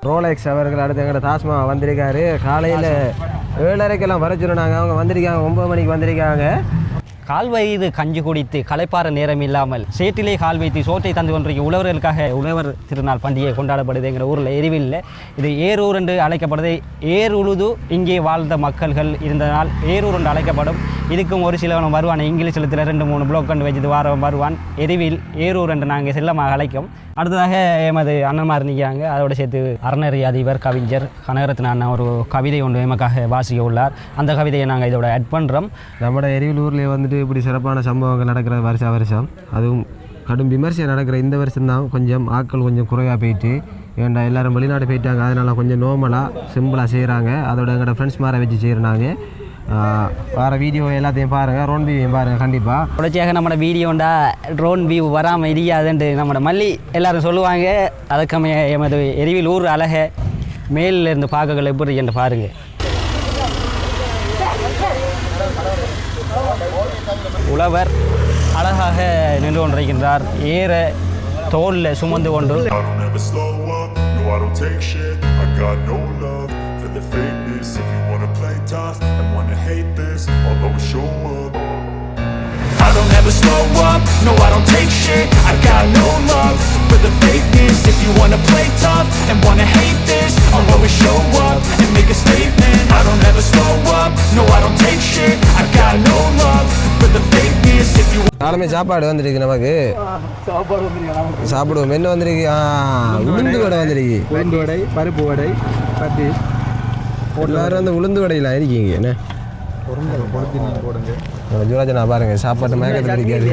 Rolex அவர்கள் அடுத்து எங்கள்கிட்ட தாஸ்மா வந்திருக்காரு. காலையில் 7:30க்கெல்லாம் வர சொன்னாங்க. அவங்க வந்திருக்காங்க, 9 மணிக்கு வந்திருக்காங்க. கால் வயது கஞ்சி குடித்து களைப்பாற நேரம் இல்லாமல் சேற்றிலே கால் வைத்து சோற்றை தந்து கொண்டிருக்க உழவர்களுக்காக உழவர் திருநாள் பண்டிகை கொண்டாடப்படுது எங்கள் ஊரில் எரிவில்லை. இது ஏரூர் என்று அழைக்கப்படுது. ஏர் உழுது இங்கே வாழ்ந்த மக்கள்கள் இருந்தனால் ஏரூர் என்று அழைக்கப்படும். இதுக்கும் ஒரு சிலவனும் வருவான், இங்கிலீஷ் எழுத்தில் 2-3 ப்ளோக் கண்டு வச்சுட்டு வாரம் வருவான். எரிவில் ஏரூர் என்று நாங்கள் செல்லமாக அழைக்கும். அடுத்ததாக எமது அண்ணன்மார் நிற்கிறாங்க. அதோடு சேர்த்து அறநெறி அதிபர் கவிஞர் கனகரத்ன அண்ணன் ஒரு கவிதை ஒன்று எமக்காக வாசிக்க உள்ளார். அந்த கவிதையை நாங்கள் இதோட ஆட் பண்ணுறோம். நம்ம எரிவில் ஊரில் வந்துட்டு இப்படி சிறப்பான சம்பவங்கள் நடக்கிற வருஷம் அதுவும் கடும் விமர்சனம் நடக்கிற இந்த வருஷம்தான் கொஞ்சம் ஆட்கள் கொஞ்சம் குறையாக போயிட்டு ஏன்டா எல்லோரும் வெளிநாடு போயிட்டாங்க. அதனால் கொஞ்சம் நார்மலாக சிம்பிளாக செய்கிறாங்க. அதோட எங்களோட ஃப்ரெண்ட்ஸ் மாரை வச்சு செய்கிறாங்க. வேறு வீடியோ எல்லாத்தையும் பாருங்கள், ட்ரோன் வியூவையும் பாருங்கள். கண்டிப்பாக தொடர்ச்சியாக நம்மளோட வீடியோண்டா ட்ரோன் வியூ வராமல் இடியாதுன்ட்டு நம்மளோட மல்லி எல்லோரும் சொல்லுவாங்க. அதுக்கமைய எமது எரிவில் ஊர் அழகை மேலிருந்து பார்க்கல எப்படி என்று பாருங்கள். உழவர் அழகாக நின்று கொண்டிருக்கின்றார். ஏற தோளில் சுமந்து கொண்டு I don't ever slow up, no I don't take shit. I got no love for the fakeness. If you wanna play tough and wanna hate this, I'll always show up and make a statement. I don't ever slow up, no I don't take shit. I got no love for the fakeness. If you காலமே சாப்பாடு வந்துருக்கு, நமக்கு சாப்பிடுவோம். என்ன வந்துருக்கு? உளுந்து வடை வந்துருக்கு. உளுந்து வடை, பருப்பு வடை, பத்தி எல்லாரும் அந்த உளுந்து வடையில் இருக்கீங்க. என்ன ஜூராஜனா பாருங்க, சாப்பாட்டு மேக்கத்தை பிடிக்காது.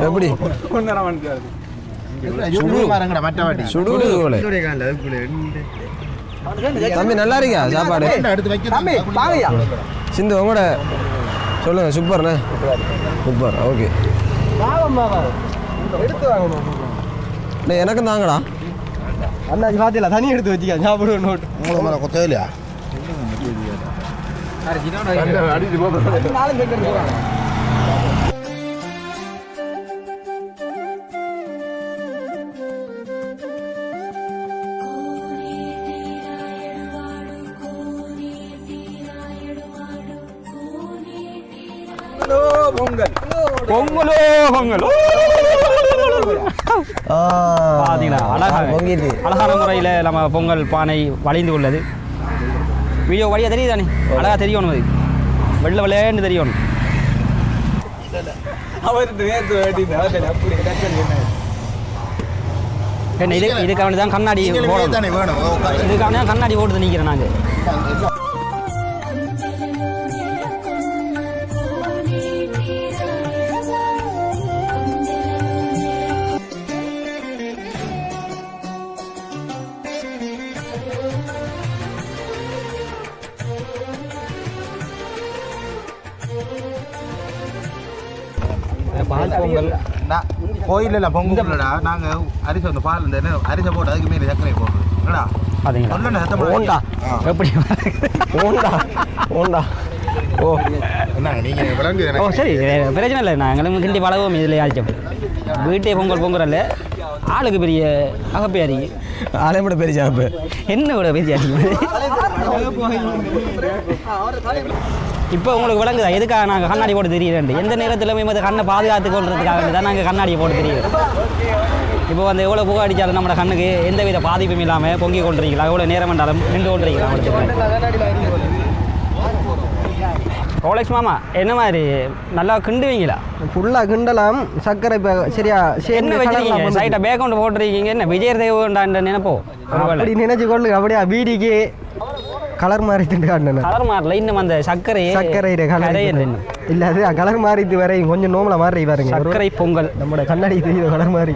எப்படி தம்பி நல்லா இருக்கா சாப்பாடு? சிந்து உங்களோட சொல்லுங்க. சூப்பர்ண்ணே, சூப்பர். ஓகே, எடுத்து வாங்கணும். எனக்கும் தாங்கடா அண்ணாச்சி. பார்த்தீங்களா, தனி எடுத்து வச்சுக்க சாப்பிடுவோம். நோட்டு உங்களை மேலே கொத்தவே இல்லையா? பொங்கலோ பொங்கலோ அழகான முறையில் நம்ம பொங்கல் பானை வளைந்து உள்ளது. வீடியோ வழியாக தெரியுதானே? அழகாக தெரியணும், அது வெள்ளை விளையாண்டு தெரியணும். என்ன இதுக்காக தான் கண்ணாடி இதுக்காக தான் கண்ணாடி போட்டு நிற்கிறேன் நாங்கள். பால் பொங்கல் கோயிலில் பொங்கல்டா. நாங்கள் அரிசி வந்து பால் இந்த அரிசி போட்டு அதுக்கு மேலே சர்க்கரை போடுறோம்டா. ஓண்டா எப்படி ஓண்டா ஓண்டா ஓ என்ன நீங்கள் விளங்கு? ஓ சரி, பிரச்சனை இல்லை. நாங்களும் கிண்டி பழகுவோம். இதில் ஆச்சம் வீட்டே பொங்கல் பொங்குறல்ல ஆளுக்கு பெரிய அகப்பையாரி ஆளை விட பெரிய அகப்பு என்ன விட பெரிய இப்போ உங்களுக்கு விளங்குதா எதுக்காக நாங்கள் கண்ணாடி போட்டு தெரியுறேன்? எந்த நேரத்திலுமே கண்ணை பாதுகாத்து கொள்றதுக்காக தான் நாங்கள் கண்ணாடியை போட்டு தெரியுறோம். இப்போ வந்து எவ்வளோ புகை அடித்தாலும் நம்ம கண்ணுக்கு எந்த வித பாதிப்பும் இல்லாமல் பொங்கி கொண்டிருக்கலாம். எவ்வளோ நேரம் என்றாலும் நின்று கொண்டிருக்கலாம். ரோலெக்ஸ் மாமா என்ன மாதிரி நல்லா கிண்டுவீங்களா? ஃபுல்லாக கிண்டலாம். சர்க்கரை இப்போ சரியா என்ன வச்சுருக்கீங்க? சைட்டை பேக்கவுண்ட் போட்டுருக்கீங்க. என்ன விஜய் தேவன்டான்ற நினைப்போ அப்படி நினைச்சு கொள்ளுங்க. அப்படியே வீடிக்கு கலர் மாறிட்டு கலர் மாறல. இன்னும் அந்த சர்க்கரை கலர் இல்லை, அது கலர் மாறிட்டு வரையும் கொஞ்சம் நோமலை மாறி பாருங்க. சர்க்கரை பொங்கல் நம்மளோட கண்ணாடி தெரியுது கலர் மாறி.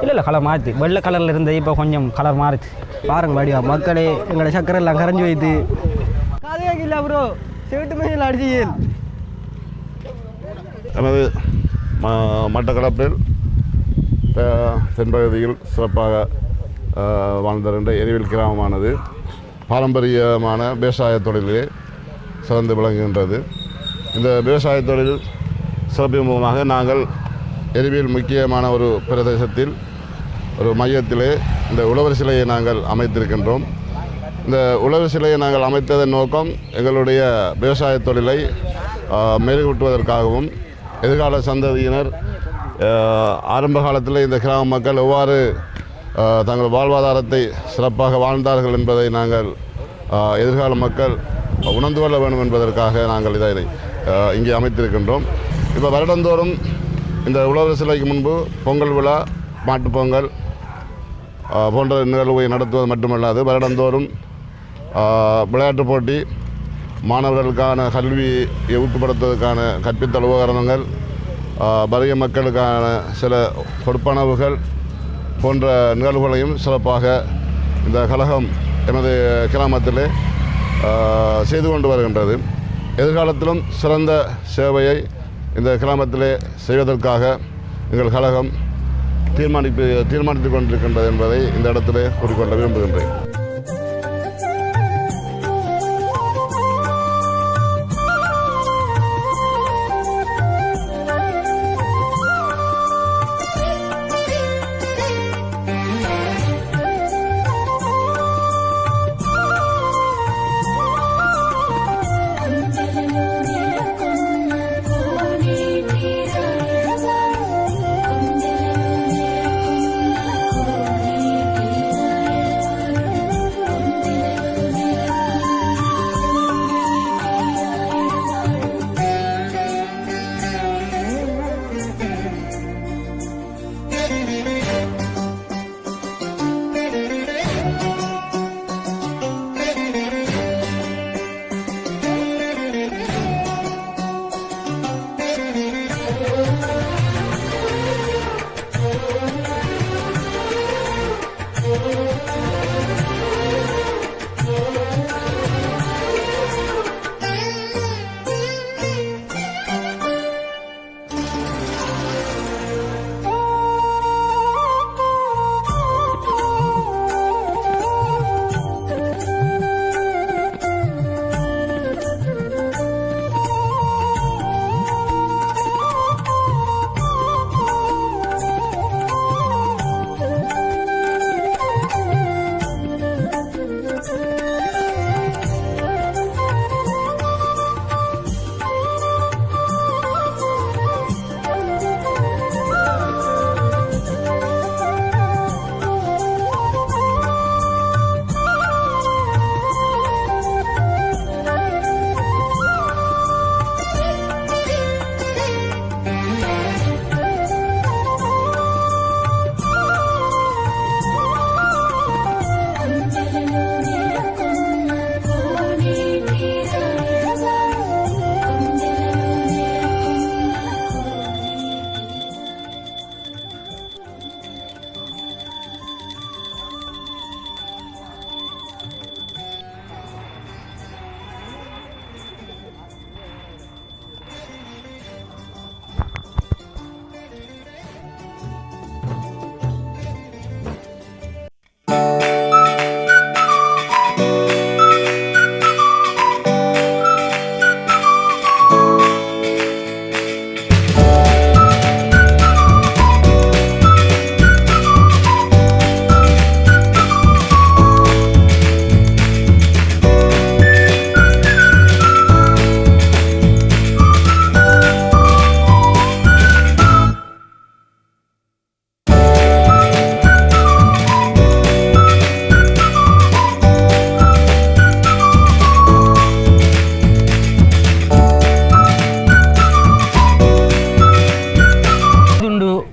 இல்லை கலர் மாறிச்சு. வெள்ளை கலரில் இருந்தது இப்போ கொஞ்சம் கலர் மாறிச்சு பாருங்க. பாடியா மக்களே, எங்களோட சர்க்கரை எல்லாம் கரைஞ்சி வைத்து காதே இல்லை ப்ரோ. சேட்டு மணியில் அடிச்சு நமது மட்டக்களப்பில் தென்பகுதியில் சிறப்பாக வாழ்ந்திருந்த எரிவில் கிராமமானது பாரம்பரியமான விவசாய தொழிலே சிறந்து விளங்குகின்றது. இந்த விவசாய தொழில் சிறப்பின் மூலமாக நாங்கள் எரிவில் முக்கியமான ஒரு பிரதேசத்தில் ஒரு மையத்திலே இந்த உழவர் சிலையை நாங்கள் அமைத்திருக்கின்றோம். இந்த உழவர் சிலையை நாங்கள் அமைத்ததன் நோக்கம் எங்களுடைய விவசாய தொழிலை மெருகூட்டுவதற்காகவும் எதிர்கால சந்ததியினர் ஆரம்ப காலத்தில் இந்த கிராம மக்கள் எவ்வாறு தங்கள் வாழ்வாதாரத்தை சிறப்பாக வாழ்ந்தார்கள் என்பதை நாங்கள் எதிர்கால மக்கள் உணர்ந்து கொள்ள வேண்டும் என்பதற்காக நாங்கள் இதை இங்கே அமைத்திருக்கின்றோம். இப்போ வருடந்தோறும் இந்த உழவர் சிலைக்கு முன்பு பொங்கல் விழா, மாட்டுப்பொங்கல் போன்ற நிகழ்வை நடத்துவது மட்டுமல்லாது வருடந்தோறும் விளையாட்டுப் போட்டி, மாணவர்களுக்கான கல்வியை ஊக்கப்படுத்துவதற்கான கற்பித்தல் உபகரணங்கள், வறிய மக்களுக்கான சில கொடுப்பனவுகள் போன்ற நிகழ்வுகளையும் சிறப்பாக இந்த கழகம் எமது கிராமத்திலே செய்து கொண்டு வருகின்றது. எதிர்காலத்திலும் சிறந்த சேவையை இந்த கிராமத்திலே செய்வதற்காக எங்கள் கழகம் தீர்மானித்து கொண்டிருக்கின்றது என்பதை இந்த இடத்திலே கூறிக்கொள்ள விரும்புகின்றேன்.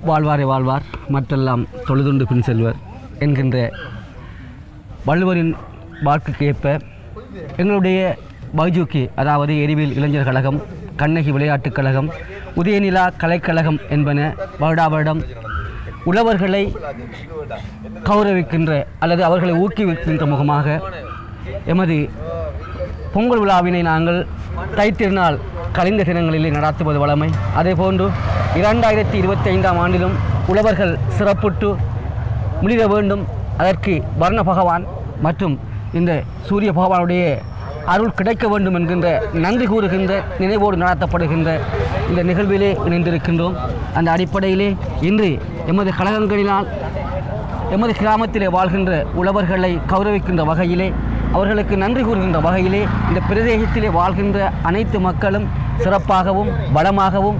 வாழ்வாரே வாழ்வார் மற்றெல்லாம் தொழுதுண்டு பின் செல்வர் என்கின்ற வள்ளுவரின் வாக்குக்கு ஏற்ப எங்களுடைய பைஜூக்கி, அதாவது எரிவில் இளைஞர் கழகம், கண்ணகி விளையாட்டுக் கழகம், உதயநிலா கலைக்கழகம் என்பன வருடா வருடம் உழவர்களை கௌரவிக்கின்ற அல்லது அவர்களை ஊக்குவிக்கின்ற முகமாக எமது பொங்கல் விழாவினை நாங்கள் தைத்திருநாள் கலைந்த தினங்களிலே நடாத்துவது வழமை. அதேபோன்று 2025ஆம் ஆண்டிலும் உழவர்கள் சிறப்புற்று முடிய வேண்டும். அதற்கு வர்ண பகவான் மற்றும் இந்த சூரிய பகவானுடைய அருள் கிடைக்க வேண்டும் என்கின்ற நன்றி கூறுகின்ற நினைவோடு நடத்தப்படுகின்ற இந்த நிகழ்விலே இணைந்திருக்கின்றோம். அந்த அடிப்படையிலே இன்று எமது கழகங்களினால் எமது கிராமத்திலே வாழ்கின்ற உழவர்களை கௌரவிக்கின்ற வகையிலே, அவர்களுக்கு நன்றி கூறுகின்ற வகையிலே இந்த பிரதேசத்திலே வாழ்கின்ற அனைத்து மக்களும் சிறப்பாகவும் வளமாகவும்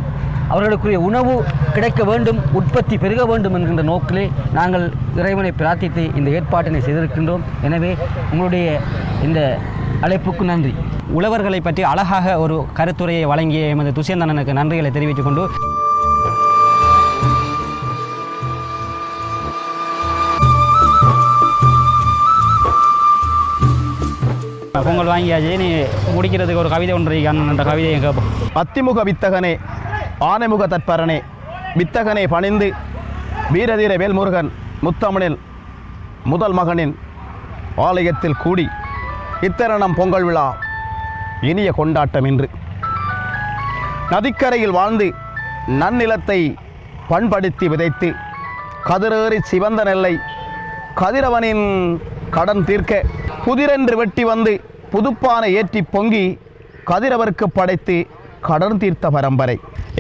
அவர்களுக்குரிய உணவு கிடைக்க வேண்டும், உற்பத்தி பெருக வேண்டும் என்கின்ற நோக்கிலே நாங்கள் இறைவனை பிரார்த்தித்து இந்த ஏற்பாட்டினை செய்திருக்கின்றோம். எனவே உங்களுடைய இந்த அழைப்புக்கு நன்றி. உழவர்களை பற்றி அழகாக ஒரு கருத்துரையை வழங்கிய எமது துஷ்யந்தனனுக்கு நன்றிகளை தெரிவித்துக் கொண்டு பொங்கல் வாங்கியாச்சு. நீ முடிக்கிறதுக்கு ஒரு கவிதை ஒன்று அந்த கவிதையை கேட்போம். அத்திமுக வித்தகனே, ஆனைமுக தற்பரனே, வித்தகனே பணிந்து வீரதீர வேல்முருகன் முத்தமிழில் முதல் மகனின் ஆலயத்தில் கூடி இத்தருணம் பொங்கல் விழா இனிய கொண்டாட்டம் இன்று. நதிக்கரையில் வாழ்ந்து நன்னிலத்தை பண்படுத்தி விதைத்து கதிரேறி சிவந்த நெல்லை கதிரவனின் கடன் தீர்க்க புதிரென்று வெட்டி வந்து புதுப்பானை ஏற்றி பொங்கி கதிரவருக்கு படைத்து கடன் தீர்த்த பரம்பரை.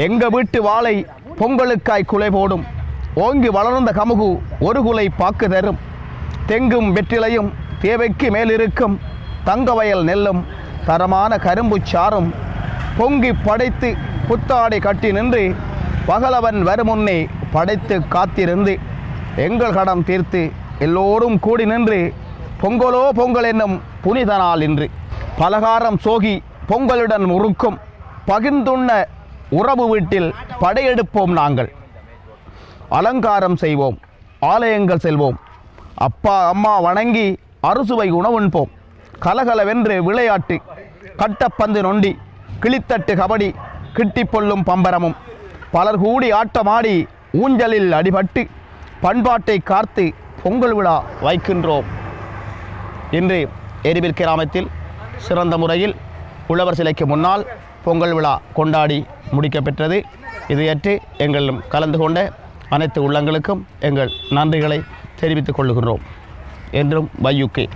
எங்க வீட்டு வாழை பொங்கலுக்காய் குலை போடும், ஓங்கி வளர்ந்த கமுகு ஒரு குலை பாக்கு தரும், தெங்கும் வெற்றிலையும் தேவைக்கு மேலிருக்கும் தங்க வயல் நெல்லும் தரமான கரும்பு சாறும் பொங்கி படைத்து புத்தாடை கட்டி நின்று பகலவன் வருமுன்னே படைத்து காத்திருந்து எங்கள் கடம் தீர்த்து எல்லோரும் கூடி நின்று பொங்கலோ பொங்கல் என்னும் புனித நாள் இன்று. பலகாரம் சோகி பொங்கலுடன் முறுக்கும் பகிர்ந்துண்ண உறவு வீட்டில் படையெடுப்போம் நாங்கள். அலங்காரம் செய்வோம், ஆலயங்கள் செல்வோம், அப்பா அம்மா வணங்கி அறுசுவை உணவுண்போம். கலகலவென்று விளையாட்டு கட்டப்பந்து நொண்டி கிளித்தட்டு கபடி கிட்டிப்பொல்லும் பம்பரமும் பலர் கூடி ஆட்டமாடி ஊஞ்சலில் அடிபட்டு பண்பாட்டை காத்து பொங்கல் விழா வைக்கின்றோம். இன்று எரிவில் கிராமத்தில் சிறந்த முறையில் உழவர் சிலைக்கு முன்னால் பொங்கல் விழா கொண்டாடி முடிக்கப்பெற்றது. இதையற்றி எங்களும் கலந்து கொண்ட அனைத்து உள்ளங்களுக்கும் எங்கள் நன்றிகளை தெரிவித்துக் கொள்ளுகின்றோம். என்றும் வையுக்கே.